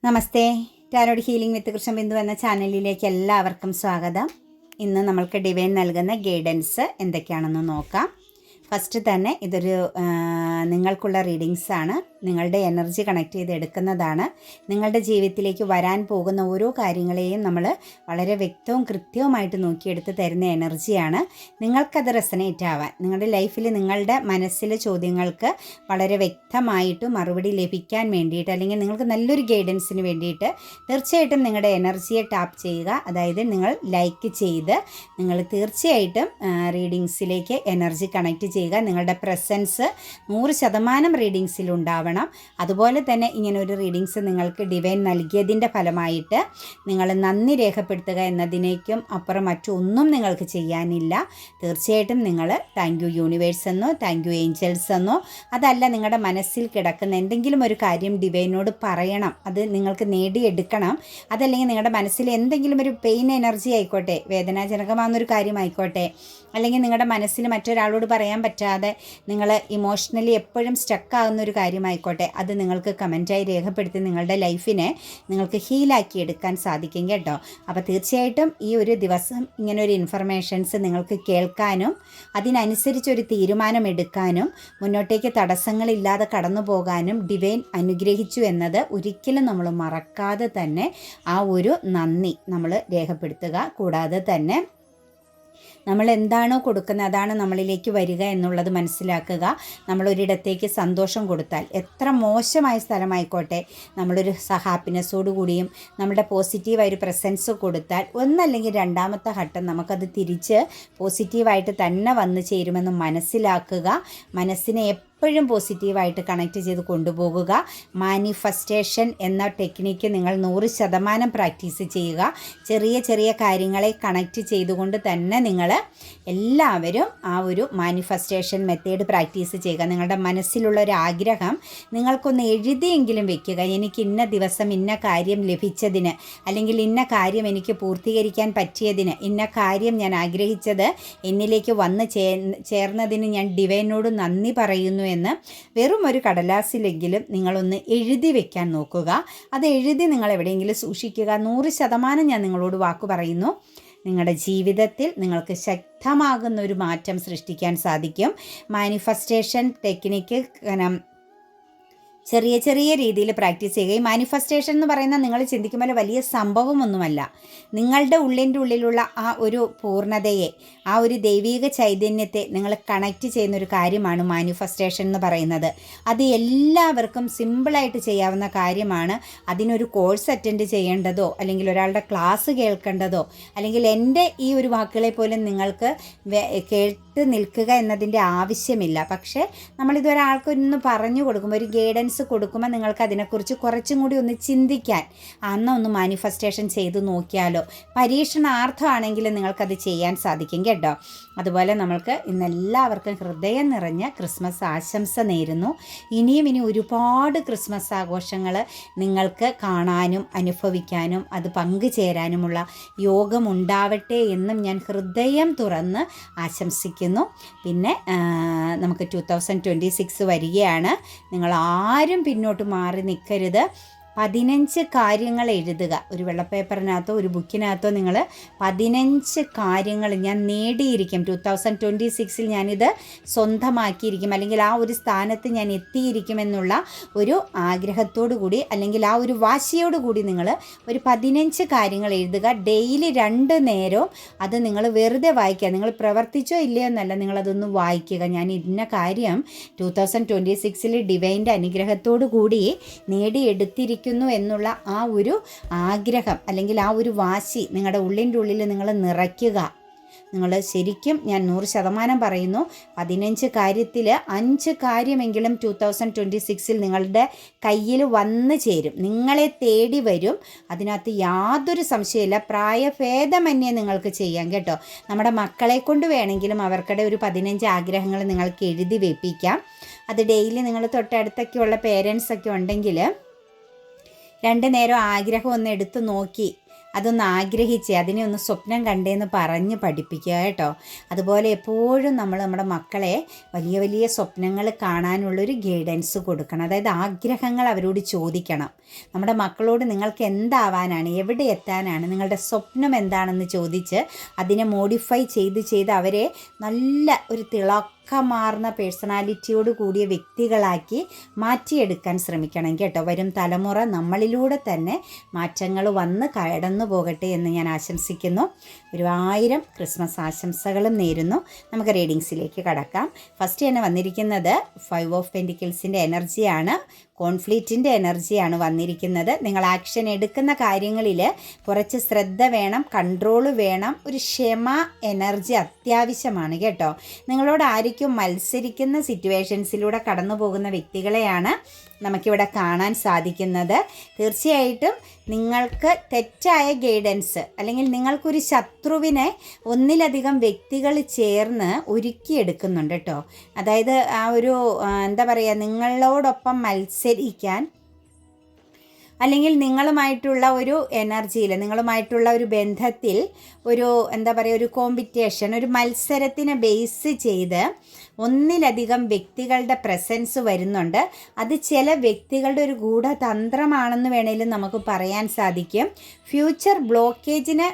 നമസ്തേ. Tarot healing വിത്ത് കൃഷ്ണബിന്ദു എന്ന ചാനലിലേക്ക് എല്ലാവർക്കും സ്വാഗതം. ഇന്ന് നമ്മൾക്ക് ഡിവൈൻ നൽകുന്ന ഗൈഡൻസ് എന്തൊക്കെയാണെന്ന് നോക്കാം. ഫസ്റ്റ് തന്നെ ഇതൊരു നിങ്ങൾക്കുള്ള റീഡിങ്സാണ്. നിങ്ങളുടെ എനർജി കണക്ട് ചെയ്ത് എടുക്കുന്നതാണ്. നിങ്ങളുടെ ജീവിതത്തിലേക്ക് വരാൻ പോകുന്ന ഓരോ കാര്യങ്ങളെയും നമ്മൾ വളരെ വ്യക്തവും കൃത്യവുമായിട്ട് നോക്കിയെടുത്ത് തരുന്ന എനർജിയാണ്. നിങ്ങൾക്കത് റെസനേറ്റ് ആവാൻ, നിങ്ങളുടെ ലൈഫിൽ നിങ്ങളുടെ മനസ്സിലെ ചോദ്യങ്ങൾക്ക് വളരെ വ്യക്തമായിട്ട് മറുപടി ലഭിക്കാൻ വേണ്ടിയിട്ട്, അല്ലെങ്കിൽ നിങ്ങൾക്ക് നല്ലൊരു ഗൈഡൻസിന് വേണ്ടിയിട്ട് തീർച്ചയായിട്ടും നിങ്ങളുടെ എനർജിയെ ടാപ്പ് ചെയ്യുക. അതായത് നിങ്ങൾ ലൈക്ക് ചെയ്ത് നിങ്ങൾ തീർച്ചയായിട്ടും റീഡിങ്സിലേക്ക് എനർജി കണക്ട് ചെയ്യുക. നിങ്ങളുടെ പ്രസൻസ് 100% റീഡിങ്സിലുണ്ടാവണം. അതുപോലെ തന്നെ ഇങ്ങനൊരു റീഡിങ്സ് നിങ്ങൾക്ക് ഡിവൈൻ നൽകിയതിൻ്റെ ഫലമായിട്ട് നിങ്ങൾ നന്ദി രേഖപ്പെടുത്തുക എന്നതിനേക്കും അപ്പുറം മറ്റൊന്നും നിങ്ങൾക്ക് ചെയ്യാനില്ല. തീർച്ചയായിട്ടും നിങ്ങൾ താങ്ക് യു യൂണിവേഴ്സ് എന്നോ താങ്ക് യു ഏഞ്ചൽസ് എന്നോ, അതല്ല നിങ്ങളുടെ മനസ്സിൽ കിടക്കുന്ന എന്തെങ്കിലും ഒരു കാര്യം ഡിവൈനോട് പറയണം, അത് നിങ്ങൾക്ക് നേടിയെടുക്കണം. അതല്ലെങ്കിൽ നിങ്ങളുടെ മനസ്സിൽ എന്തെങ്കിലും ഒരു പെയിൻ എനർജി ആയിക്കോട്ടെ, വേദനാജനകമാകുന്നൊരു കാര്യമായിക്കോട്ടെ, അല്ലെങ്കിൽ നിങ്ങളുടെ മനസ്സിൽ മറ്റൊരാളോട് പറയാൻ പറ്റാതെ നിങ്ങൾ ഇമോഷണലി എപ്പോഴും സ്റ്റക്കാകുന്ന ഒരു കാര്യമായിക്കോട്ടെ, അത് നിങ്ങൾക്ക് കമൻറ്റായി രേഖപ്പെടുത്തി നിങ്ങളുടെ ലൈഫിനെ നിങ്ങൾക്ക് ഹീലാക്കി എടുക്കാൻ സാധിക്കും കേട്ടോ. അപ്പോൾ തീർച്ചയായിട്ടും ഈ ഒരു ദിവസം ഇങ്ങനെ ഒരു ഇൻഫർമേഷൻസ് നിങ്ങൾക്ക് കേൾക്കാനും അതിനനുസരിച്ചൊരു തീരുമാനം എടുക്കാനും മുന്നോട്ടേക്ക് തടസ്സങ്ങളില്ലാതെ കടന്നു പോകാനും ഡിവൈൻ അനുഗ്രഹിച്ചു എന്നത് ഒരിക്കലും നമ്മൾ മറക്കാതെ തന്നെ ആ ഒരു നന്ദി നമ്മൾ രേഖപ്പെടുത്തുക. കൂടാതെ തന്നെ നമ്മൾ എന്താണോ കൊടുക്കുന്നത് അതാണ് നമ്മളിലേക്ക് വരിക എന്നുള്ളത് മനസ്സിലാക്കുക. നമ്മളൊരിടത്തേക്ക് സന്തോഷം കൊടുത്താൽ, എത്ര മോശമായ സ്ഥലമായിക്കോട്ടെ, നമ്മളൊരു ഹാപ്പിനെസ്സോടു കൂടിയും നമ്മുടെ പോസിറ്റീവായൊരു പ്രസൻസ് കൊടുത്താൽ ഒന്നല്ലെങ്കിൽ രണ്ടാമത്തെ ഘട്ടം നമുക്കത് തിരിച്ച് പോസിറ്റീവായിട്ട് തന്നെ വന്നു ചേരുമെന്ന് മനസ്സിലാക്കുക. മനസ്സിനെ എപ്പോഴും പോസിറ്റീവായിട്ട് കണക്ട് ചെയ്ത് കൊണ്ടുപോകുക. മാനിഫെസ്റ്റേഷൻ എന്ന ടെക്നിക്ക് നിങ്ങൾ 100% പ്രാക്ടീസ് ചെയ്യുക. ചെറിയ ചെറിയ കാര്യങ്ങളെ കണക്ട് ചെയ്തുകൊണ്ട് തന്നെ നിങ്ങൾ എല്ലാവരും ആ ഒരു മാനിഫെസ്റ്റേഷൻ മെത്തേഡ് പ്രാക്ടീസ് ചെയ്യുക. നിങ്ങളുടെ മനസ്സിലുള്ള ഒരു ആഗ്രഹം നിങ്ങൾക്കൊന്ന് എഴുതിയെങ്കിലും വെക്കുക. എനിക്ക് ഇന്ന ദിവസം ഇന്ന കാര്യം ലഭിച്ചതിന്, അല്ലെങ്കിൽ ഇന്ന കാര്യം എനിക്ക് പൂർത്തീകരിക്കാൻ പറ്റിയതിന്, ഇന്ന കാര്യം ഞാൻ ആഗ്രഹിച്ചത് എന്നിലേക്ക് വന്ന് ചേർന്നതിന് ഞാൻ ഡിവൈനോട് നന്ദി പറയുന്നു എന്ന് വെറും ഒരു കടലാസിലെങ്കിലും നിങ്ങളൊന്ന് എഴുതി വെക്കാൻ നോക്കുക. അത് എഴുതി നിങ്ങൾ എവിടെയെങ്കിലും സൂക്ഷിക്കുക. 100% ഞാൻ നിങ്ങളോട് വാക്ക് പറയുന്നു, നിങ്ങളുടെ ജീവിതത്തിൽ നിങ്ങൾക്ക് ശക്തമാകുന്ന ഒരു മാറ്റം സൃഷ്ടിക്കാൻ സാധിക്കും. മാനിഫെസ്റ്റേഷൻ ടെക്നിക്ക് ചെറിയ ചെറിയ രീതിയിൽ പ്രാക്ടീസ് ചെയ്യുക. ഈ മാനിഫെസ്റ്റേഷൻ എന്ന് പറയുന്നത് നിങ്ങൾ ചിന്തിക്കുമ്പോൾ വലിയ സംഭവമൊന്നുമല്ല. നിങ്ങളുടെ ഉള്ളിലുള്ള ആ ഒരു പൂർണ്ണതയെ, ആ ഒരു ദൈവിക ചൈതന്യത്തെ നിങ്ങൾ കണക്റ്റ് ചെയ്യുന്നൊരു കാര്യമാണ് മാനിഫെസ്റ്റേഷൻ എന്ന് പറയുന്നത്. അത് എല്ലാവർക്കും സിമ്പിളായിട്ട് ചെയ്യാവുന്ന കാര്യമാണ്. അതിനൊരു കോഴ്സ് അറ്റൻഡ് ചെയ്യേണ്ടതോ, അല്ലെങ്കിൽ ഒരാളുടെ ക്ലാസ് കേൾക്കേണ്ടതോ, അല്ലെങ്കിൽ എൻ്റെ ഈ ഒരു വാക്കുകളെ പോലും നിങ്ങൾക്ക് കേട്ട് നിൽക്കുക എന്നതിൻ്റെ ആവശ്യമില്ല. പക്ഷേ നമ്മളിതൊരാൾക്കൊന്ന് പറഞ്ഞു കൊടുക്കുമ്പോൾ, ഒരു ഗൈഡൻസ് കൊടുക്കുമ്പോൾ നിങ്ങൾക്ക് അതിനെക്കുറിച്ച് കുറച്ചും കൂടി ഒന്ന് ചിന്തിക്കാൻ, ഒന്ന് മാനിഫെസ്റ്റേഷൻ ചെയ്ത് നോക്കിയാലോ, പരീക്ഷണാർത്ഥമാണെങ്കിലും നിങ്ങൾക്കത് ചെയ്യാൻ സാധിക്കും കേട്ടോ. അതുപോലെ നമ്മൾക്ക് ഇന്നെല്ലാവർക്കും ഹൃദയം നിറഞ്ഞ ക്രിസ്മസ് ആശംസ നേരുന്നു. ഇനി ഒരുപാട് ക്രിസ്മസ് ആഘോഷങ്ങൾ നിങ്ങൾക്ക് കാണാനും അനുഭവിക്കാനും അത് പങ്കുചേരാനുമുള്ള യോഗമുണ്ടാവട്ടെ എന്നും ഞാൻ ഹൃദയം തുറന്ന് ആശംസിക്കുന്നു. പിന്നെ നമുക്ക് 2026 വരികയാണ്. നിങ്ങൾ ആരും പിന്നോട്ട് മാറി നിൽക്കരുത്. 15 കാര്യങ്ങൾ എഴുതുക. ഒരു വെള്ളപ്പേപ്പറിനകത്തോ ഒരു ബുക്കിനകത്തോ നിങ്ങൾ 15 കാര്യങ്ങൾ ഞാൻ നേടിയിരിക്കും, 2026 ഞാനിത് സ്വന്തമാക്കിയിരിക്കും, അല്ലെങ്കിൽ ആ ഒരു സ്ഥാനത്ത് ഞാൻ എത്തിയിരിക്കുമെന്നുള്ള ഒരു ആഗ്രഹത്തോടു കൂടി, അല്ലെങ്കിൽ ആ ഒരു വാശിയോടു കൂടി നിങ്ങൾ ഒരു 15 കാര്യങ്ങൾ എഴുതുക. ഡെയിലി 2 നേരവും അത് നിങ്ങൾ വെറുതെ വായിക്കുക. നിങ്ങൾ പ്രവർത്തിച്ചോ ഇല്ലയോ എന്നല്ല, നിങ്ങളതൊന്ന് വായിക്കുക. ഞാൻ ഇന്ന കാര്യം 2026 ഡിവൈൻ്റെ അനുഗ്രഹത്തോടു കൂടി നേടിയെടുത്തിരിക്കും എന്നുള്ള ആ ഒരു ആഗ്രഹം, അല്ലെങ്കിൽ ആ ഒരു വാശി നിങ്ങളുടെ ഉള്ളിൻ്റെ ഉള്ളിൽ നിങ്ങൾ നിറയ്ക്കുക. നിങ്ങൾ ശരിക്കും ഞാൻ 100% പറയുന്നു, 15 കാര്യത്തിൽ 5 കാര്യമെങ്കിലും 2026 നിങ്ങളുടെ കയ്യിൽ വന്നു ചേരും, നിങ്ങളെ തേടി വരും. അതിനകത്ത് യാതൊരു സംശയമില്ല. പ്രായഭേദമന്യേ നിങ്ങൾക്ക് ചെയ്യാം കേട്ടോ. നമ്മുടെ മക്കളെ കൊണ്ട് വേണമെങ്കിലും അവർക്കിടെ ഒരു 15 ആഗ്രഹങ്ങൾ നിങ്ങൾക്ക് എഴുതി വെപ്പിക്കാം. അത് ഡെയിലി നിങ്ങൾ തൊട്ടടുത്തൊക്കെയുള്ള പേരൻസൊക്കെ ഉണ്ടെങ്കിൽ 2 നേരം ആഗ്രഹം ഒന്ന് എടുത്ത് നോക്കി അതൊന്ന് ആഗ്രഹിച്ച് അതിനെ ഒന്ന് സ്വപ്നം കണ്ടേന്ന് പറഞ്ഞ് പഠിപ്പിക്കുക കേട്ടോ. അതുപോലെ എപ്പോഴും നമ്മൾ നമ്മുടെ മക്കളെ വലിയ വലിയ സ്വപ്നങ്ങൾ കാണാനുള്ളൊരു ഗൈഡൻസ് കൊടുക്കണം. അതായത് ആഗ്രഹങ്ങൾ അവരോട് ചോദിക്കണം. നമ്മുടെ മക്കളോട് നിങ്ങൾക്ക് എന്താവാനാണ്, എവിടെ എത്താനാണ്, നിങ്ങളുടെ സ്വപ്നം എന്താണെന്ന് ചോദിച്ച് അതിനെ മോഡിഫൈ ചെയ്ത് അവരെ നല്ല ഒരു തിളക്കമാർന്ന പേഴ്സണാലിറ്റിയോട് കൂടിയ വ്യക്തികളാക്കി മാറ്റിയെടുക്കാൻ ശ്രമിക്കണം കേട്ടോ. വരും തലമുറ നമ്മളിലൂടെ തന്നെ മാറ്റങ്ങൾ വന്ന് കടന്നു പോകട്ടെ എന്ന് ഞാൻ ആശംസിക്കുന്നു. 1000 ക്രിസ്മസ് ആശംസകളും നേരുന്നു. നമുക്ക് റീഡിങ്സിലേക്ക് കടക്കാം. ഫസ്റ്റ് തന്നെ വന്നിരിക്കുന്നത് 5 ഓഫ് പെൻറ്റിക്കിൾസിൻ്റെ എനർജിയാണ്. കോൺഫ്ലിക്റ്റിൻ്റെ എനർജിയാണ് വന്നിരിക്കുന്നത്. നിങ്ങൾ ആക്ഷൻ എടുക്കുന്ന കാര്യങ്ങളിൽ കുറച്ച് ശ്രദ്ധ വേണം, കൺട്രോൾ വേണം, ഒരു ക്ഷമ എനർജി അത്യാവശ്യമാണ് കേട്ടോ. നിങ്ങളോട് ആയിരിക്കും മത്സരിക്കുന്ന സിറ്റുവേഷൻസിലൂടെ കടന്നു പോകുന്ന വ്യക്തികളെയാണ് നമുക്കിവിടെ കാണാൻ സാധിക്കുന്നത്. തീർച്ചയായിട്ടും നിങ്ങൾക്ക് തെറ്റായ ഗൈഡൻസ് അല്ലെങ്കിൽ നിങ്ങൾക്കൊരു ശത്രുവിനെ ഒന്നിലധികം വ്യക്തികൾ ചേർന്ന് ഒരുക്കിയെടുക്കുന്നുണ്ട് കേട്ടോ. അതായത് ആ ഒരു എന്താ പറയുക, നിങ്ങളോടൊപ്പം മത്സരിക്കാൻ അല്ലെങ്കിൽ നിങ്ങളുമായിട്ടുള്ള ഒരു എനർജിയിൽ, നിങ്ങളുമായിട്ടുള്ള ഒരു ബന്ധത്തിൽ ഒരു എന്താ പറയുക, ഒരു കോമ്പറ്റീഷൻ, ഒരു മത്സരത്തിനെ ബേസ് ചെയ്ത് ഒന്നിലധികം വ്യക്തികളുടെ പ്രസൻസ് വരുന്നുണ്ട്. അത് ചില വ്യക്തികളുടെ ഒരു ഗൂഢതന്ത്രമാണെന്ന് വേണമെങ്കിലും നമുക്ക് പറയാൻ സാധിക്കും. ഫ്യൂച്ചർ ബ്ലോക്കേജിന്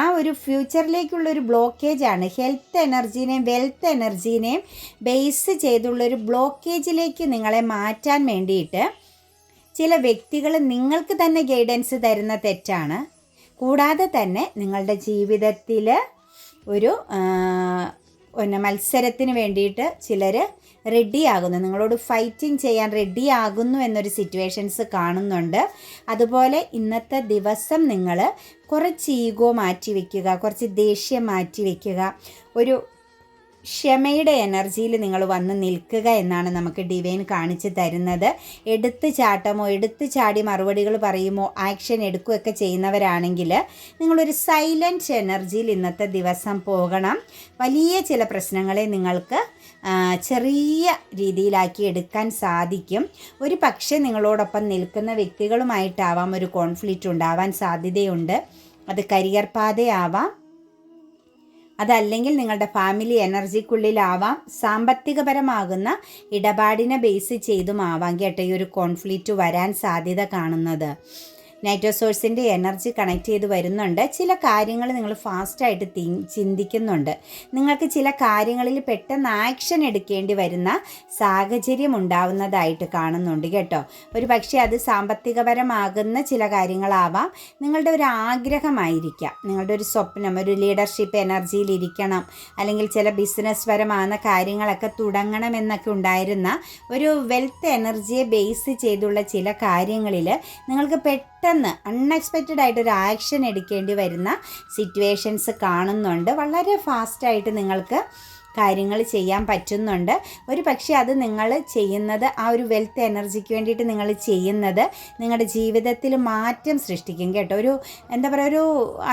ആ ഒരു ഫ്യൂച്ചറിലേക്കുള്ളൊരു ബ്ലോക്കേജാണ്. ഹെൽത്ത് എനർജീനെയും വെൽത്ത് എനർജീനെയും ബേസ് ചെയ്തുള്ളൊരു ബ്ലോക്കേജിലേക്ക് നിങ്ങളെ മാറ്റാൻ വേണ്ടിയിട്ട് ചില വ്യക്തികൾ നിങ്ങൾക്ക് തന്നെ ഗൈഡൻസ് തരുന്ന തെറ്റാണ്. കൂടാതെ തന്നെ നിങ്ങളുടെ ജീവിതത്തിൽ ഒരു മത്സരത്തിന് വേണ്ടിയിട്ട് ചിലർ റെഡിയാകുന്നു, നിങ്ങളോട് ഫൈറ്റിംഗ് ചെയ്യാൻ റെഡിയാകുന്നു എന്നൊരു സിറ്റുവേഷൻസ് കാണുന്നുണ്ട്. അതുപോലെ ഇന്നത്തെ ദിവസം നിങ്ങൾ കുറച്ച് ഈഗോ മാറ്റി വയ്ക്കുക, കുറച്ച് ദേഷ്യം മാറ്റി വയ്ക്കുക, ഒരു ക്ഷമയുടെ എനർജിയിൽ നിങ്ങൾ വന്ന് നിൽക്കുക എന്നാണ് നമുക്ക് ഡിവൈൻ കാണിച്ചു തരുന്നത്. എടുത്ത് ചാടി മറുപടികൾ പറയുമോ, ആക്ഷൻ എടുക്കുകയൊക്കെ ചെയ്യുന്നവരാണെങ്കിൽ നിങ്ങളൊരു സൈലൻറ്റ് എനർജിയിൽ ഇന്നത്തെ ദിവസം പോകണം. വലിയ ചില പ്രശ്നങ്ങളെ നിങ്ങൾക്ക് ചെറിയ രീതിയിലാക്കി എടുക്കാൻ സാധിക്കും. ഒരു പക്ഷേ നിങ്ങളോടൊപ്പം നിൽക്കുന്ന വ്യക്തികളുമായിട്ടാവാം ഒരു കോൺഫ്ലിക്റ്റ് ഉണ്ടാവാൻ സാധ്യതയുണ്ട്. അത് കരിയർ പാതയാവാം, അതല്ലെങ്കിൽ നിങ്ങളുടെ ഫാമിലി എനർജിക്കുള്ളിലാവാം, സാമ്പത്തികപരമാകുന്ന ഇടപാടിനെ ബേസ് ചെയ്തുമാവാം കേട്ടോ ഈ ഒരു കോൺഫ്ലിക്റ്റ് വരാൻ സാധ്യത കാണുന്നത്. നൈറ്റ് സോഴ്സിൻ്റെ എനർജി കണക്ട് ചെയ്ത് വരുന്നുണ്ട്. ചില കാര്യങ്ങൾ നിങ്ങൾ ഫാസ്റ്റായിട്ട് ചിന്തിക്കുന്നുണ്ട്. നിങ്ങൾക്ക് ചില കാര്യങ്ങളിൽ പെട്ടെന്ന് ആക്ഷൻ എടുക്കേണ്ടി വരുന്ന സാഹചര്യം ഉണ്ടാവുന്നതായിട്ട് കാണുന്നുണ്ട് കേട്ടോ. ഒരു പക്ഷേ അത് സാമ്പത്തികപരമാകുന്ന ചില കാര്യങ്ങളാവാം, നിങ്ങളുടെ ഒരു ആഗ്രഹമായിരിക്കാം, നിങ്ങളുടെ ഒരു സ്വപ്നം, ഒരു ലീഡർഷിപ്പ് എനർജിയിലിരിക്കണം, അല്ലെങ്കിൽ ചില ബിസിനസ് പരമാകുന്ന കാര്യങ്ങളൊക്കെ തുടങ്ങണമെന്നൊക്കെ ഉണ്ടായിരുന്ന ഒരു വെൽത്ത് എനർജിയെ ബേസ് ചെയ്തുള്ള ചില കാര്യങ്ങളിൽ നിങ്ങൾക്ക് പെട്ടെന്ന് അൺഎക്സ്പെക്റ്റഡ് ആയിട്ടൊരു ആക്ഷൻ എടുക്കേണ്ടി വരുന്ന സിറ്റുവേഷൻസ് കാണുന്നുണ്ട്. വളരെ ഫാസ്റ്റായിട്ട് നിങ്ങൾക്ക് കാര്യങ്ങൾ ചെയ്യാൻ പറ്റുന്നുണ്ട്. ഒരു പക്ഷേ അത് നിങ്ങൾ ചെയ്യുന്നത് ആ ഒരു വെൽത്ത് എനർജിക്ക് വേണ്ടിയിട്ട് നിങ്ങൾ ചെയ്യുന്നത് നിങ്ങളുടെ ജീവിതത്തിൽ മാറ്റം സൃഷ്ടിക്കും കേട്ടോ. ഒരു എന്താ പറയുക, ഒരു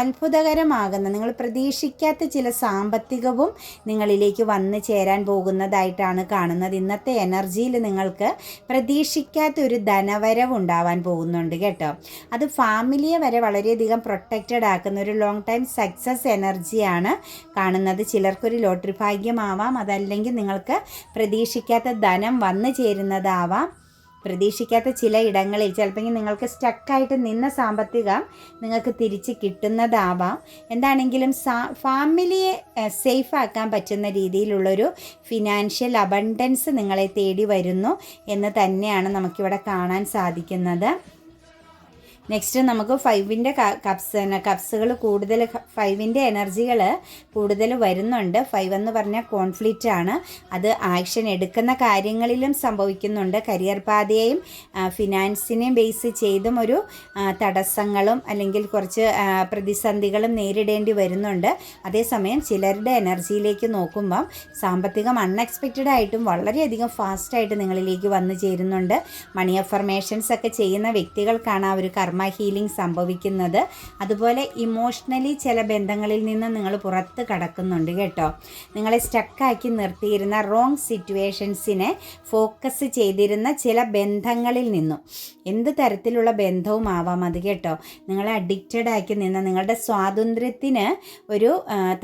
അത്ഭുതകരമാകുന്ന, നിങ്ങൾ പ്രതീക്ഷിക്കാത്ത ചില സാമ്പത്തികവും നിങ്ങളിലേക്ക് വന്നു ചേരാൻ പോകുന്നതായിട്ടാണ് കാണുന്നത്. ഇന്നത്തെ എനർജിയിൽ നിങ്ങൾക്ക് പ്രതീക്ഷിക്കാത്ത ഒരു ധനവരവ് ഉണ്ടാവാൻ പോകുന്നുണ്ട് കേട്ടോ. അത് ഫാമിലിയെ വരെ വളരെയധികം പ്രൊട്ടക്റ്റഡ് ആക്കുന്ന ഒരു ലോങ് ടൈം സക്സസ് എനർജിയാണ് കാണുന്നത്. ചിലർക്കൊരു ലോട്ടറി ഭാഗ്യം ആവാം, അതല്ലെങ്കിൽ നിങ്ങൾക്ക് പ്രതീക്ഷിക്കാത്ത ധനം വന്നു ചേരുന്നതാവാം. പ്രതീക്ഷിക്കാത്ത ചില ഇടങ്ങളിൽ ചിലപ്പോൾ നിങ്ങൾക്ക് സ്റ്റക്കായിട്ട് നിന്ന സാമ്പത്തികം നിങ്ങൾക്ക് തിരിച്ച് കിട്ടുന്നതാവാം. എന്താണെങ്കിലും ഫാമിലിയെ സേഫ് ആക്കാൻ പറ്റുന്ന രീതിയിലുള്ളൊരു ഫിനാൻഷ്യൽ അബണ്ടൻസ് നിങ്ങളെ തേടി വരുന്നു എന്ന് തന്നെയാണ് നമുക്കിവിടെ കാണാൻ സാധിക്കുന്നത്. നെക്സ്റ്റ് നമുക്ക് 5ൻ്റെ കപ്സുകൾ കൂടുതൽ, 5ൻ്റെ എനർജികൾ കൂടുതൽ വരുന്നുണ്ട്. 5 എന്ന് പറഞ്ഞാൽ കോൺഫ്ലിക്റ്റ് ആണ്. അത് ആക്ഷൻ എടുക്കുന്ന കാര്യങ്ങളിലും സംഭവിക്കുന്നുണ്ട്. കരിയർ പാതയെയും ഫിനാൻസിനെയും ബേസ് ചെയ്തും ഒരു തടസ്സങ്ങളും അല്ലെങ്കിൽ കുറച്ച് പ്രതിസന്ധികളും നേരിടേണ്ടി വരുന്നുണ്ട്. അതേസമയം ചിലരുടെ എനർജിയിലേക്ക് നോക്കുമ്പം സാമ്പത്തികം അൺഎക്സ്പെക്റ്റഡ് ആയിട്ടും വളരെയധികം ഫാസ്റ്റായിട്ട് നിങ്ങളിലേക്ക് വന്നു ചേരുന്നുണ്ട്. മണി അഫർമേഷൻസ് ഒക്കെ ചെയ്യുന്ന വ്യക്തികൾക്കാണ് ആ ഒരു കർമ്മ ഹീലിംഗ് സംഭവിക്കുന്നത്. അതുപോലെ ഇമോഷണലി ചില ബന്ധങ്ങളിൽ നിന്ന് നിങ്ങൾ പുറത്ത് കടക്കുന്നുണ്ട് കേട്ടോ. നിങ്ങളെ സ്റ്റക്കാക്കി നിർത്തിയിരുന്ന റോങ് സിറ്റുവേഷൻസിനെ ഫോക്കസ് ചെയ്തിരുന്ന ചില ബന്ധങ്ങളിൽ നിന്നും, എന്ത് തരത്തിലുള്ള ബന്ധവും ആവാം അത് കേട്ടോ, നിങ്ങളെ അഡിക്റ്റഡ് ആക്കി നിന്ന, നിങ്ങളുടെ സ്വാതന്ത്ര്യത്തിന് ഒരു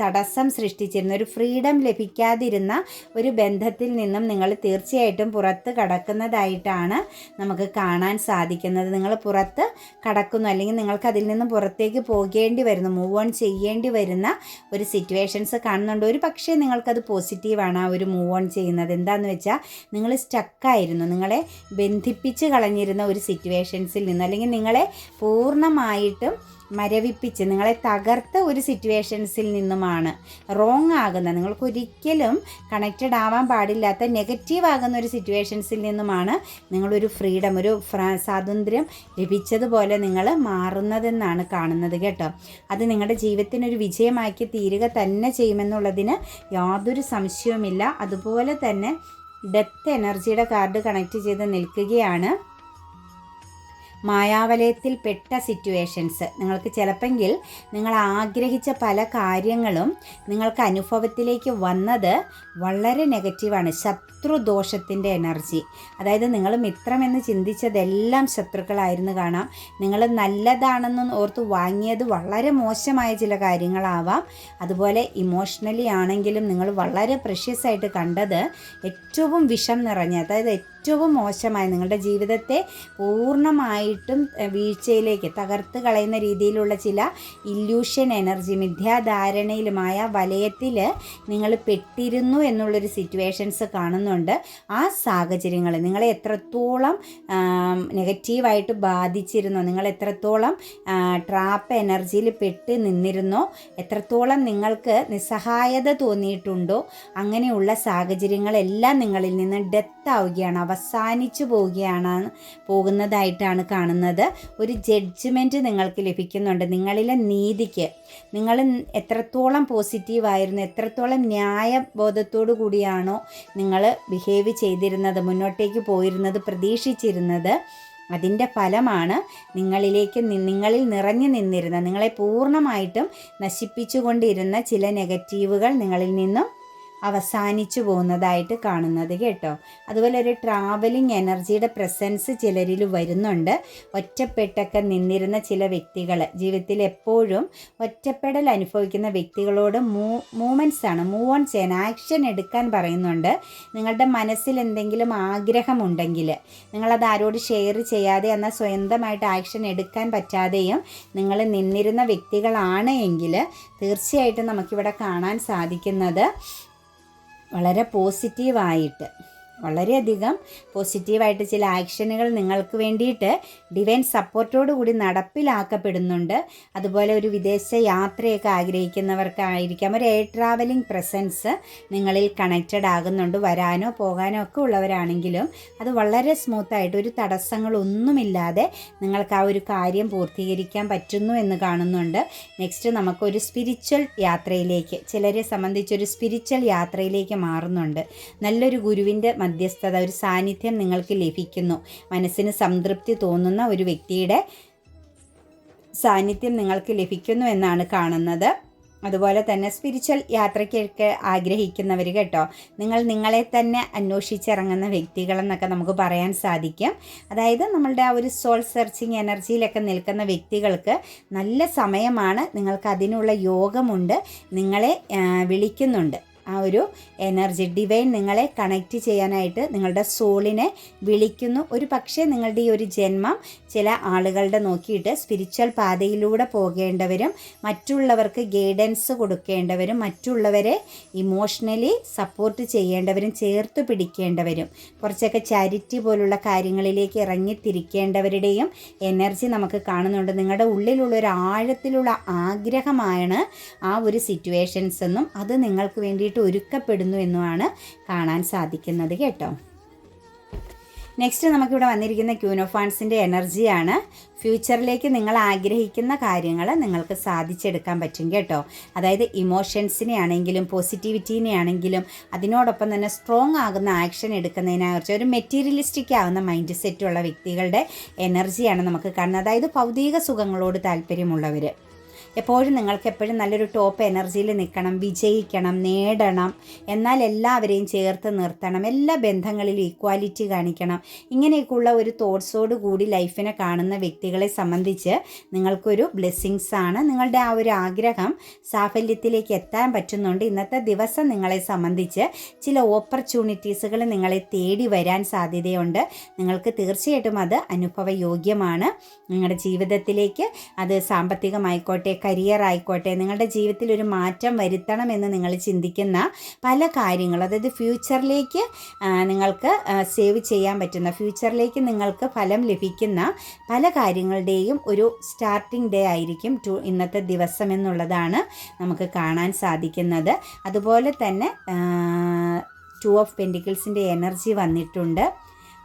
തടസ്സം സൃഷ്ടിച്ചിരുന്ന, ഒരു ഫ്രീഡം ലഭിക്കാതിരുന്ന ഒരു ബന്ധത്തിൽ നിന്നും നിങ്ങൾ തീർച്ചയായിട്ടും പുറത്ത് കടക്കുന്നതായിട്ടാണ് നമുക്ക് കാണാൻ സാധിക്കുന്നത്. നിങ്ങൾ പുറത്ത് കടക്കുന്നു, അല്ലെങ്കിൽ നിങ്ങൾക്ക് അതിൽ നിന്നും പുറത്തേക്ക് പോകേണ്ടി വരുന്നു, മൂവ് ഓൺ ചെയ്യേണ്ടി വരുന്ന ഒരു സിറ്റുവേഷൻസ് കാണുന്നുണ്ട്. ഒരു പക്ഷേ നിങ്ങൾക്കത് പോസിറ്റീവാണ് ആ ഒരു മൂവ് ഓൺ ചെയ്യുന്നത്. എന്താണെന്ന് വെച്ചാൽ നിങ്ങൾ സ്റ്റക്കായിരുന്നു, നിങ്ങളെ ബന്ധിപ്പിച്ച് കളഞ്ഞിരുന്ന ഒരു സിറ്റുവേഷൻസിൽ നിന്ന്, അല്ലെങ്കിൽ നിങ്ങളെ പൂർണ്ണമായിട്ടും മരവിപ്പിച്ച് നിങ്ങളെ തകർത്ത ഒരു സിറ്റുവേഷൻസിൽ നിന്നുമാണ് റോങ് ആകുന്ന, നിങ്ങൾക്കൊരിക്കലും കണക്റ്റഡ് ആവാൻ പാടില്ലാത്ത നെഗറ്റീവ് ആകുന്ന ഒരു സിറ്റുവേഷൻസിൽ നിന്നുമാണ് നിങ്ങളൊരു ഫ്രീഡം, ഒരു സ്വാതന്ത്ര്യം ലഭിച്ചതുപോലെ നിങ്ങൾ മാറുന്നതെന്നാണ് കാണുന്നത് കേട്ടോ. അത് നിങ്ങളുടെ ജീവിതത്തിനൊരു വിജയമാക്കി തീരുക തന്നെ ചെയ്യുമെന്നുള്ളതിന് യാതൊരു സംശയവുമില്ല. അതുപോലെ തന്നെ ഡെത്ത് എനർജിയുടെ കാർഡ് കണക്ട് ചെയ്ത് നിൽക്കുകയാണ്. മായാവലയത്തിൽ പെട്ട സിറ്റുവേഷൻസ്, നിങ്ങൾക്ക് ചിലപ്പെങ്കിൽ നിങ്ങൾ ആഗ്രഹിച്ച പല കാര്യങ്ങളും നിങ്ങൾക്ക് അനുഭവത്തിലേക്ക് വന്നത് വളരെ നെഗറ്റീവാണ്. ശത്രുദോഷത്തിൻ്റെ എനർജി, അതായത് നിങ്ങൾ മിത്രമെന്ന് ചിന്തിച്ചതെല്ലാം ശത്രുക്കളായിരുന്നു കാണാം. നിങ്ങൾ നല്ലതാണെന്ന് ഓർത്ത് വാങ്ങിയത് വളരെ മോശമായ ചില കാര്യങ്ങളാവാം. അതുപോലെ ഇമോഷണലി ആണെങ്കിലും നിങ്ങൾ വളരെ പ്രഷ്യസ് ആയിട്ട് കണ്ടത് ഏറ്റവും വിഷം നിറഞ്ഞ, അതായത് ഏറ്റവും മോശമായ, നിങ്ങളുടെ ജീവിതത്തെ പൂർണ്ണമായിട്ടും വീഴ്ചയിലേക്ക് തകർത്ത് കളയുന്ന രീതിയിലുള്ള ചില ഇല്യൂഷൻ എനർജി, മിഥ്യാധാരണയിലുമായ വലയത്തിൽ നിങ്ങൾ പെട്ടിരുന്നു എന്നുള്ളൊരു സിറ്റുവേഷൻസ് കാണുന്നുണ്ട്. ആ സാഹചര്യങ്ങൾ നിങ്ങളെ എത്രത്തോളം നെഗറ്റീവായിട്ട് ബാധിച്ചിരുന്നോ, നിങ്ങൾ എത്രത്തോളം ട്രാപ്പ് എനർജിയിൽ പെട്ട് നിന്നിരുന്നോ, എത്രത്തോളം നിങ്ങൾക്ക് നിസ്സഹായത തോന്നിയിട്ടുണ്ടോ, അങ്ങനെയുള്ള സാഹചര്യങ്ങളെല്ലാം നിങ്ങളിൽ നിന്ന് ഡെത്ത് ആവുകയാണ്, അവസാനിച്ചു പോകുന്നതായിട്ടാണ് കാണുന്നത്. ഒരു ജഡ്ജ്മെൻറ്റ് നിങ്ങൾക്ക് ലഭിക്കുന്നുണ്ട്. നിങ്ങളിലെ നീതിക്ക് നിങ്ങൾ എത്രത്തോളം പോസിറ്റീവായിരുന്നു, എത്രത്തോളം ന്യായബോധത്തോടു കൂടിയാണോ നിങ്ങൾ ബിഹേവ് ചെയ്തിരുന്നത്, മുന്നോട്ടേക്ക് പോയിരുന്നത്, പ്രതീക്ഷിച്ചിരുന്നത്, അതിൻ്റെ ഫലമാണ് നിങ്ങളിൽ നിറഞ്ഞു നിന്നിരുന്ന, നിങ്ങളെ പൂർണ്ണമായിട്ടും നശിപ്പിച്ചുകൊണ്ടിരുന്ന ചില നെഗറ്റീവുകൾ നിങ്ങളിൽ നിന്നും അവസാനിച്ചു പോകുന്നതായിട്ട് കാണുന്നത് കേട്ടോ. അതുപോലെ ഒരു ട്രാവലിംഗ് എനർജിയുടെ പ്രസൻസ് ചിലരിൽ വരുന്നുണ്ട്. ഒറ്റപ്പെട്ടൊക്കെ നിന്നിരുന്ന ചില വ്യക്തികൾ, ജീവിതത്തിൽ എപ്പോഴും ഒറ്റപ്പെടൽ അനുഭവിക്കുന്ന വ്യക്തികളോട് മൂവ്മെൻറ്റ്സ് ആണ്, മൂവ് ഓൺ ചെയ്യാൻ, ആക്ഷൻ എടുക്കാൻ പറയുന്നുണ്ട്. നിങ്ങളുടെ മനസ്സിൽ എന്തെങ്കിലും ആഗ്രഹമുണ്ടെങ്കിൽ നിങ്ങളത് ആരോട് ഷെയർ ചെയ്യാതെ, എന്നാൽ സ്വന്തമായിട്ട് ആക്ഷൻ എടുക്കാൻ പറ്റാതെയും നിങ്ങൾ നിന്നിരുന്ന വ്യക്തികളാണ് എങ്കിൽ തീർച്ചയായിട്ടും നമുക്കിവിടെ കാണാൻ സാധിക്കുന്നത് വളരെ പോസിറ്റീവായിട്ട്, വളരെയധികം പോസിറ്റീവായിട്ട് ചില ആക്ഷനുകൾ നിങ്ങൾക്ക് വേണ്ടിയിട്ട് ഡിവൈൻ സപ്പോർട്ടോടു കൂടി നടപ്പിലാക്കപ്പെടുന്നുണ്ട്. അതുപോലെ ഒരു വിദേശ യാത്രയൊക്കെ ആഗ്രഹിക്കുന്നവർക്കായിരിക്കാം ഒരു എയർ ട്രാവലിംഗ് പ്രസൻസ് നിങ്ങളിൽ കണക്റ്റഡ് ആകുന്നുണ്ട്. വരാനോ പോകാനോ ഒക്കെ ഉള്ളവരാണെങ്കിലും അത് വളരെ സ്മൂത്തായിട്ട്, ഒരു തടസ്സങ്ങളൊന്നുമില്ലാതെ നിങ്ങൾക്ക് ആ ഒരു കാര്യം പൂർത്തീകരിക്കാൻ പറ്റുന്നു എന്ന് കാണുന്നുണ്ട്. നെക്സ്റ്റ് നമുക്കൊരു സ്പിരിച്വൽ യാത്രയിലേക്ക്, ചിലരെ സംബന്ധിച്ചൊരു സ്പിരിച്വൽ യാത്രയിലേക്ക് മാറുന്നുണ്ട്. നല്ലൊരു ഗുരുവിൻ്റെ മധ്യസ്ഥത, ഒരു സാന്നിധ്യം നിങ്ങൾക്ക് ലഭിക്കുന്നു. മനസ്സിന് സംതൃപ്തി തോന്നുന്ന ഒരു വ്യക്തിയുടെ സാന്നിധ്യം നിങ്ങൾക്ക് ലഭിക്കുന്നു എന്നാണ് കാണുന്നത്. അതുപോലെ തന്നെ സ്പിരിച്വൽ യാത്രയ്ക്കൊക്കെ ആഗ്രഹിക്കുന്നവർ കേട്ടോ, നിങ്ങളെ തന്നെ അന്വേഷിച്ചിറങ്ങുന്ന വ്യക്തികളെന്നൊക്കെ നമുക്ക് പറയാൻ സാധിക്കും. അതായത് നമ്മളുടെ ആ ഒരു സോൾ സെർച്ചിങ് എനർജിയിലൊക്കെ നിൽക്കുന്ന വ്യക്തികൾക്ക് നല്ല സമയമാണ്, നിങ്ങൾക്ക് അതിനുള്ള യോഗമുണ്ട്, നിങ്ങളെ വിളിക്കുന്നുണ്ട്. ആ ഒരു എനർജി ഡിവൈൻ നിങ്ങളെ കണക്റ്റ് ചെയ്യാനായിട്ട് നിങ്ങളുടെ സോളിനെ വിളിക്കുന്നു. ഒരു പക്ഷേ നിങ്ങളുടെ ഈ ഒരു ജന്മം ചില ആളുകളുടെ നോക്കിയിട്ട് സ്പിരിച്വൽ പാതയിലൂടെ പോകേണ്ടവരും, മറ്റുള്ളവർക്ക് ഗൈഡൻസ് കൊടുക്കേണ്ടവരും, മറ്റുള്ളവരെ ഇമോഷണലി സപ്പോർട്ട് ചെയ്യേണ്ടവരും, ചേർത്ത് പിടിക്കേണ്ടവരും, കുറച്ചൊക്കെ ചാരിറ്റി പോലുള്ള കാര്യങ്ങളിലേക്ക് ഇറങ്ങിത്തിരിക്കേണ്ടവരുടെയും എനർജി നമുക്ക് കാണുന്നുണ്ട്. നിങ്ങളുടെ ഉള്ളിലുള്ള ഒരു ആഴത്തിലുള്ള ആഗ്രഹമാണ് ആ ഒരു സിറ്റുവേഷൻസ് എന്നും അത് നിങ്ങൾക്ക് വേണ്ടിയിട്ട് ഒരുക്കപ്പെടുന്നു എന്നുമാണ് കാണാൻ സാധിക്കുന്നത് കേട്ടോ. നെക്സ്റ്റ് നമുക്കിവിടെ വന്നിരിക്കുന്ന ക്യൂൻ ഓഫ് വാൻഡ്സിൻ്റെ എനർജിയാണ്. ഫ്യൂച്ചറിലേക്ക് നിങ്ങൾ ആഗ്രഹിക്കുന്ന കാര്യങ്ങൾ നിങ്ങൾക്ക് സാധിച്ചെടുക്കാൻ പറ്റും കേട്ടോ. അതായത് ഇമോഷൻസിനെ ആണെങ്കിലും പോസിറ്റിവിറ്റീനെ ആണെങ്കിലും അതിനോടൊപ്പം തന്നെ സ്ട്രോങ് ആകുന്ന ആക്ഷൻ എടുക്കുന്നതിനെക്കുറിച്ച് ഒരു മെറ്റീരിയലിസ്റ്റിക് ആകുന്ന മൈൻഡ് സെറ്റുള്ള വ്യക്തികളുടെ എനർജിയാണ് നമുക്ക് കാണുന്നത്. അതായത് ഭൗതിക സുഖങ്ങളോട് താല്പര്യമുള്ളവർ. എപ്പോഴും നിങ്ങൾക്ക് എപ്പോഴും നല്ലൊരു ടോപ്പ് എനർജിയിൽ നിൽക്കണം, വിജയിക്കണം, നേടണം, എന്നാൽ എല്ലാവരെയും ചേർത്ത് നിർത്തണം, എല്ലാ ബന്ധങ്ങളിലും ഈക്വാലിറ്റി കാണിക്കണം. ഇങ്ങനെയൊക്കെയുള്ള ഒരു തോട്ട്സോട് കൂടി ലൈഫിനെ കാണുന്ന വ്യക്തികളെ സംബന്ധിച്ച് നിങ്ങൾക്കൊരു ബ്ലെസ്സിങ്സ് ആണ്. നിങ്ങളുടെ ആ ഒരു ആഗ്രഹം സാഫല്യത്തിലേക്ക് എത്താൻ പറ്റുന്നുണ്ട്. ഇന്നത്തെ ദിവസം നിങ്ങളെ സംബന്ധിച്ച് ചില ഓപ്പർച്യൂണിറ്റീസുകൾ നിങ്ങളെ തേടി വരാൻ സാധ്യതയുണ്ട്. നിങ്ങൾക്ക് തീർച്ചയായിട്ടും അത് അനുഭവയോഗ്യമാണ്. നിങ്ങളുടെ ജീവിതത്തിലേക്ക് അത് സാമ്പത്തികമായിക്കോട്ടെ, കരിയർ ആയിക്കോട്ടെ, നിങ്ങളുടെ ജീവിതത്തിൽ ഒരു മാറ്റം വരുത്തണമെന്ന് നിങ്ങൾ ചിന്തിക്കുന്ന പല കാര്യങ്ങളും, അതായത് ഫ്യൂച്ചറിലേക്ക് നിങ്ങൾക്ക് സേവ് ചെയ്യാൻ പറ്റുന്ന, ഫ്യൂച്ചറിലേക്ക് നിങ്ങൾക്ക് ഫലം ലഭിക്കുന്ന പല കാര്യങ്ങളുടെയും ഒരു സ്റ്റാർട്ടിംഗ് ഡേ ആയിരിക്കും ഇന്നത്തെ ദിവസം എന്നുള്ളതാണ് നമുക്ക് കാണാൻ സാധിക്കുന്നത്. അതുപോലെ തന്നെ 2 ഓഫ് പെൻറ്റിക്കിൾസിൻ്റെ എനർജി വന്നിട്ടുണ്ട്.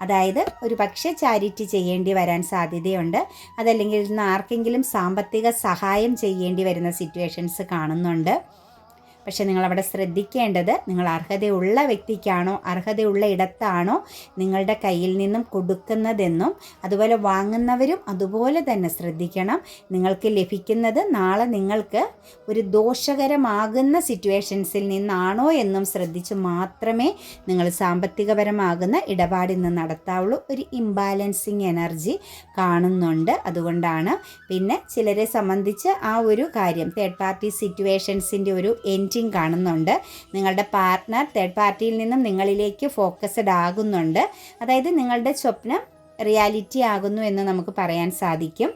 അതായത് ഒരു പക്ഷേ ചാരിറ്റി ചെയ്യേണ്ടി വരാൻ സാധ്യതയുണ്ട്. അതല്ലെങ്കിൽ ഇന്ന് ആർക്കെങ്കിലും സാമ്പത്തിക സഹായം ചെയ്യേണ്ടി വരുന്ന സിറ്റുവേഷൻസ് കാണുന്നുണ്ട്. പക്ഷേ നിങ്ങളവിടെ ശ്രദ്ധിക്കേണ്ടത്, നിങ്ങൾ അർഹതയുള്ള വ്യക്തിക്കാണോ, അർഹതയുള്ള ഇടത്താണോ നിങ്ങളുടെ കയ്യിൽ നിന്നും കൊടുക്കുന്നതെന്നും അതുപോലെ വാങ്ങുന്നവരും അതുപോലെ തന്നെ ശ്രദ്ധിക്കണം. നിങ്ങൾക്ക് ലഭിക്കുന്നത് നാളെ നിങ്ങൾക്ക് ഒരു ദോഷകരമാകുന്ന സിറ്റുവേഷൻസിൽ നിന്നാണോ എന്നും ശ്രദ്ധിച്ച് മാത്രമേ നിങ്ങൾ സാമ്പത്തികപരമാകുന്ന ഇടപാടിൽ നിന്ന് നടത്താവുള്ളൂ. ഒരു ഇംബാലൻസിങ് എനർജി കാണുന്നുണ്ട്. അതുകൊണ്ടാണ് പിന്നെ ചിലരെ സംബന്ധിച്ച് ആ ഒരു കാര്യം തേർഡ് പാർട്ടി സിറ്റുവേഷൻസിൻ്റെ ഒരു കാണുന്നുണ്ട്. നിങ്ങളുടെ പാർട്ട്ണർ തേർഡ് പാർട്ടിയിൽ നിന്നും നിങ്ങളിലേക്ക് ഫോക്കസ്ഡ് ആകുന്നുണ്ട്. അതായത് നിങ്ങളുടെ സ്വപ്നം റിയാലിറ്റി ആകുന്നു എന്ന് നമുക്ക് പറയാൻ സാധിക്കും.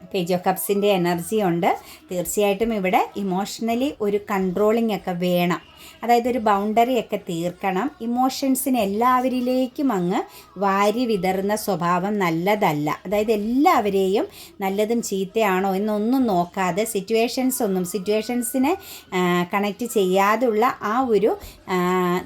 പേജ് ഓഫ് കപ്സിൻ്റെ എനർജി ഉണ്ട്. തീർച്ചയായിട്ടും ഇവിടെ ഇമോഷണലി ഒരു കൺട്രോളിംഗ് ഒക്കെ വേണം. അതായത് ഒരു ബൗണ്ടറി ഒക്കെ തീർക്കണം. ഇമോഷൻസിന് എല്ലാവരിലേക്കും അങ്ങ് വാരി വിതറുന്ന സ്വഭാവം നല്ലതല്ല. അതായത് എല്ലാവരെയും നല്ലതും ചീത്തയാണോ എന്നൊന്നും നോക്കാതെ സിറ്റുവേഷൻസിനെ കണക്റ്റ് ചെയ്യാതുള്ള ആ ഒരു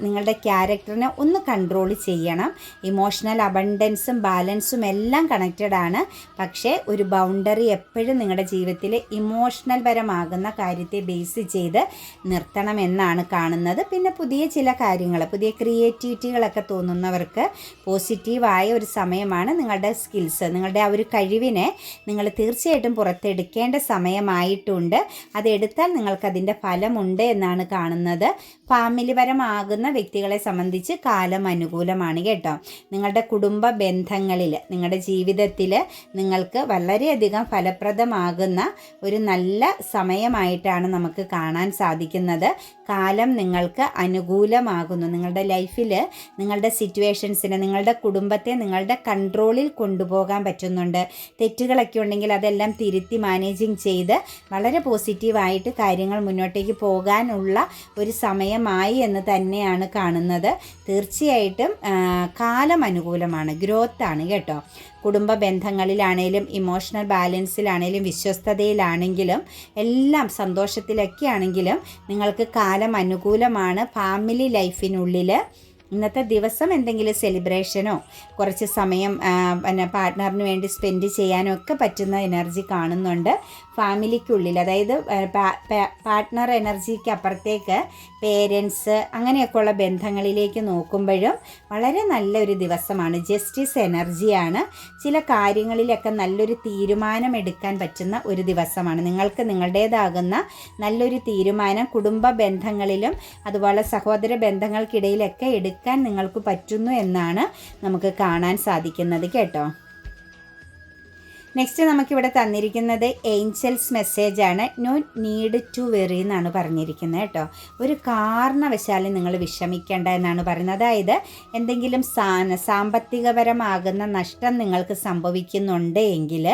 നിങ്ങളുടെ ക്യാരക്ടറിനെ ഒന്ന് കൺട്രോൾ ചെയ്യണം. ഇമോഷണൽ അബണ്ടൻസും ബാലൻസും എല്ലാം കണക്റ്റഡ് ആണ്. പക്ഷേ ഒരു ബൗണ്ടറി എപ്പോഴും നിങ്ങളുടെ ജീവിതത്തിൽ ഇമോഷണൽ പരമാകുന്ന കാര്യത്തെ ബേസ് ചെയ്ത് നിർത്തണമെന്നാണ് കാണുന്നത്. പിന്നെ പുതിയ ചില കാര്യങ്ങൾ, പുതിയ ക്രിയേറ്റിവിറ്റികളൊക്കെ തോന്നുന്നവർക്ക് പോസിറ്റീവായ ഒരു സമയമാണ്. നിങ്ങളുടെ സ്കിൽസ്, നിങ്ങളുടെ ആ ഒരു കഴിവിനെ നിങ്ങൾ തീർച്ചയായിട്ടും പുറത്തെടുക്കേണ്ട സമയമായിട്ടുണ്ട്. അതെടുത്താൽ നിങ്ങൾക്കതിൻ്റെ ഫലമുണ്ട് എന്നാണ് കാണുന്നത്. ഫാമിലിപരമാകുന്ന വ്യക്തികളെ സംബന്ധിച്ച് കാലം അനുകൂലമാണ് കേട്ടോ. നിങ്ങളുടെ കുടുംബ ബന്ധങ്ങളിൽ, നിങ്ങളുടെ ജീവിതത്തിൽ നിങ്ങൾക്ക് വളരെയധികം ഫലപ്രദമാകുന്ന ഒരു നല്ല സമയമായിട്ടാണ് നമുക്ക് കാണാൻ സാധിക്കുന്നത്. കാലം നിങ്ങൾക്ക് അനുകൂലമാകുന്നു. നിങ്ങളുടെ ലൈഫിൽ നിങ്ങളുടെ സിറ്റുവേഷൻസിനെ, നിങ്ങളുടെ കുടുംബത്തെ നിങ്ങളുടെ കൺട്രോളിൽ കൊണ്ടുപോകാൻ പറ്റുന്നുണ്ട്. തെറ്റുകളൊക്കെ ഉണ്ടെങ്കിൽ അതെല്ലാം തിരുത്തി മാനേജിങ് ചെയ്ത് വളരെ പോസിറ്റീവായിട്ട് കാര്യങ്ങൾ മുന്നോട്ടേക്ക് പോകാനുള്ള ഒരു സമയമായി എന്ന് തന്നെയാണ് കാണുന്നത്. തീർച്ചയായിട്ടും കാലം അനുകൂലമാണ്, ഗ്രോത്താണ് കേട്ടോ. കുടുംബ ബന്ധങ്ങളിലാണേലും ഇമോഷണൽ ബാലൻസിലാണേലും വിശ്വസ്തതയിലാണെങ്കിലും എല്ലാം സന്തോഷത്തിലൊക്കെ ആണെങ്കിലും നിങ്ങൾക്ക് കാലം അനുകൂലമാണ്. ഫാമിലി ലൈഫിനുള്ളിൽ ഇന്നത്തെ ദിവസം എന്തെങ്കിലും സെലിബ്രേഷനോ കുറച്ച് സമയം പിന്നെ പാർട്ട്ണറിന് വേണ്ടി സ്പെൻഡ് ചെയ്യാനോ ഒക്കെ പറ്റുന്ന എനർജി കാണുന്നുണ്ട്. ഫാമിലിക്കുള്ളിൽ, അതായത് പാർട്ട്ണർ എനർജിക്ക് അപ്പുറത്തേക്ക് പേരൻസ് അങ്ങനെയൊക്കെയുള്ള ബന്ധങ്ങളിലേക്ക് നോക്കുമ്പോഴും വളരെ നല്ലൊരു ദിവസമാണ്. ജസ്റ്റിസ് എനർജിയാണ്. ചില കാര്യങ്ങളിലൊക്കെ നല്ലൊരു തീരുമാനം എടുക്കാൻ പറ്റുന്ന ഒരു ദിവസമാണ്. നിങ്ങൾക്ക് നിങ്ങളുടേതാകുന്ന നല്ലൊരു തീരുമാനം കുടുംബ ബന്ധങ്ങളിലും അതുപോലെ സഹോദര ബന്ധങ്ങൾക്കിടയിലൊക്കെ എടുക്കാൻ നിങ്ങൾക്ക് പറ്റുന്നു എന്നാണ് നമുക്ക് കാണാൻ സാധിക്കുന്നത് കേട്ടോ. നെക്സ്റ്റ് നമുക്കിവിടെ തന്നിരിക്കുന്നത് ഏഞ്ചൽസ് മെസ്സേജാണ്. നോ നീഡ് ടു വെറി എന്നാണ് പറഞ്ഞിരിക്കുന്നത് കേട്ടോ. ഒരു കാരണവശാലും നിങ്ങൾ വിഷമിക്കേണ്ട എന്നാണ് പറയുന്നത്. അതായത് എന്തെങ്കിലും സാമ്പത്തികപരമാകുന്ന നഷ്ടം നിങ്ങൾക്ക് സംഭവിക്കുന്നുണ്ട് എങ്കിൽ,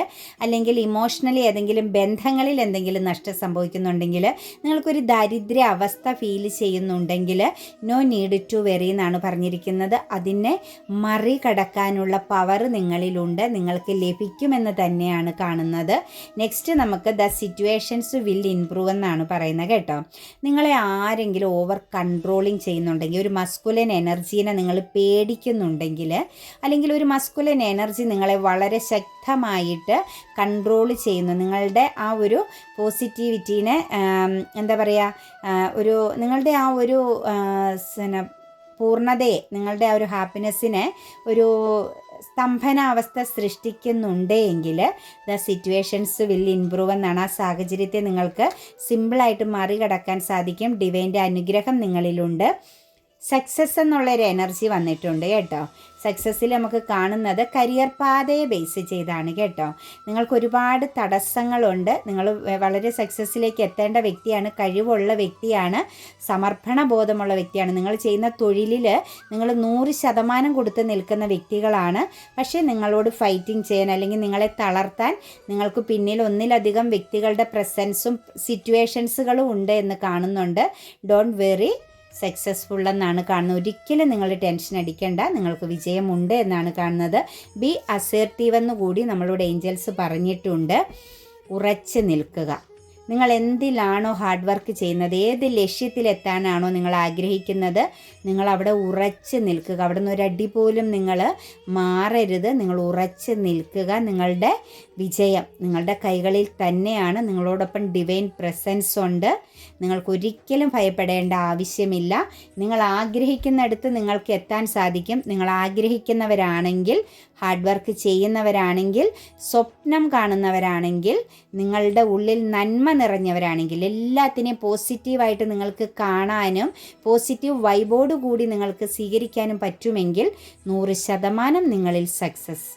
അല്ലെങ്കിൽ ഇമോഷണലി ഏതെങ്കിലും ബന്ധങ്ങളിൽ എന്തെങ്കിലും നഷ്ടം സംഭവിക്കുന്നുണ്ടെങ്കിൽ, നിങ്ങൾക്കൊരു ദരിദ്ര അവസ്ഥ ഫീൽ ചെയ്യുന്നുണ്ടെങ്കിൽ നോ നീഡ് ടു വെറി എന്നാണ് പറഞ്ഞിരിക്കുന്നത്. അതിനെ മറികടക്കാനുള്ള പവർ നിങ്ങളിലുണ്ട്, നിങ്ങൾക്ക് ലഭിക്കുമെന്ന് തന്നെയാണ് കാണുന്നത്. നെക്സ്റ്റ് നമുക്ക് ദ സിറ്റുവേഷൻസ് വിൽ ഇംപ്രൂവ് എന്നാണ് പറയുന്നത് കേട്ടോ. നിങ്ങളെ ആരെങ്കിലും ഓവർ കൺട്രോളിങ് ചെയ്യുന്നുണ്ടെങ്കിൽ, ഒരു മസ്കുലൻ എനർജീനെ നിങ്ങൾ പേടിക്കുന്നുണ്ടെങ്കിൽ, അല്ലെങ്കിൽ ഒരു മസ്കുലൻ എനർജി നിങ്ങളെ വളരെ ശക്തമായിട്ട് കൺട്രോൾ ചെയ്യുന്നു, നിങ്ങളുടെ ആ ഒരു പോസിറ്റിവിറ്റീനെ എന്താ പറയുക, ഒരു നിങ്ങളുടെ ആ ഒരു പൂർണ്ണതയെ, നിങ്ങളുടെ ആ ഒരു ഹാപ്പിനെസ്സിനെ ഒരു സ്തംഭനാവസ്ഥ സൃഷ്ടിക്കുന്നുണ്ട് എങ്കിൽ ദ സിറ്റുവേഷൻസ് വിൽ ഇംപ്രൂവ് എന്നാണ്. ആ സാഹചര്യത്തെ നിങ്ങൾക്ക് സിമ്പിളായിട്ട് മറികടക്കാൻ സാധിക്കും. ഡിവൈൻ്റെ അനുഗ്രഹം നിങ്ങളിലുണ്ട്. സക്സസ് എന്നുള്ളൊരു എനർജി വന്നിട്ടുണ്ട് കേട്ടോ. സക്സസ്സിൽ നമുക്ക് കാണുന്നത് കരിയർ പാതയെ ബേസ് ചെയ്താണ് കേട്ടോ. നിങ്ങൾക്ക് ഒരുപാട് തടസ്സങ്ങളുണ്ട്. നിങ്ങൾ വളരെ സക്സസ്സിലേക്ക് എത്തേണ്ട വ്യക്തിയാണ്, കഴിവുള്ള വ്യക്തിയാണ്, സമർപ്പണ ബോധമുള്ള വ്യക്തിയാണ്. നിങ്ങൾ ചെയ്യുന്ന തൊഴിലിൽ നിങ്ങൾ 100% കൊടുത്ത് നിൽക്കുന്ന വ്യക്തികളാണ്. പക്ഷേ നിങ്ങളോട് ഫൈറ്റിംഗ് ചെയ്യാൻ അല്ലെങ്കിൽ നിങ്ങളെ തളർത്താൻ നിങ്ങൾക്ക് പിന്നിൽ ഒന്നിലധികം വ്യക്തികളുടെ പ്രസൻസും സിറ്റുവേഷൻസുകളും ഉണ്ട് എന്ന് കാണുന്നുണ്ട്. ഡോണ്ട് വെറി, സക്സസ്ഫുൾ എന്നാണ് കാണുന്നത്. ഒരിക്കലും നിങ്ങൾ ടെൻഷൻ അടിക്കേണ്ട, നിങ്ങൾക്ക് വിജയമുണ്ട് എന്നാണ് കാണുന്നത്. ബി അസേർട്ടീവ് എന്ന് കൂടി നമ്മളോട് ഏഞ്ചൽസ് പറഞ്ഞിട്ടുണ്ട്. ഉറച്ചു നിൽക്കുക. നിങ്ങൾ എന്തിലാണോ ഹാർഡ് വർക്ക് ചെയ്യുന്നത്, ഏത് ലക്ഷ്യത്തിലെത്താനാണോ നിങ്ങൾ ആഗ്രഹിക്കുന്നത്, നിങ്ങൾ അവിടെ ഉറച്ച് നിൽക്കുക. അവിടെ നിന്ന് ഒരടി പോലും നിങ്ങൾ മാറരുത്. നിങ്ങൾ ഉറച്ച് നിൽക്കുക. നിങ്ങളുടെ വിജയം നിങ്ങളുടെ കൈകളിൽ തന്നെയാണ്. നിങ്ങളോടൊപ്പം ഡിവൈൻ പ്രസൻസ് ഉണ്ട്. നിങ്ങൾക്കൊരിക്കലും ഭയപ്പെടേണ്ട ആവശ്യമില്ല. നിങ്ങൾ ആഗ്രഹിക്കുന്നിടത്ത് നിങ്ങൾക്ക് എത്താൻ സാധിക്കും. നിങ്ങൾ ആഗ്രഹിക്കുന്നവരാണെങ്കിൽ, ഹാർഡ് വർക്ക് ചെയ്യുന്നവരാണെങ്കിൽ, സ്വപ്നം കാണുന്നവരാണെങ്കിൽ, നിങ്ങളുടെ ഉള്ളിൽ നന്മ നിറഞ്ഞവരാണെങ്കിൽ, എല്ലാത്തിനെയും പോസിറ്റീവായിട്ട് നിങ്ങൾക്ക് കാണാനും പോസിറ്റീവ് വൈബോട് കൂടി നിങ്ങൾക്ക് സ്വീകരിക്കാനും പറ്റുമെങ്കിൽ 100% നിങ്ങളിൽ സക്സസ്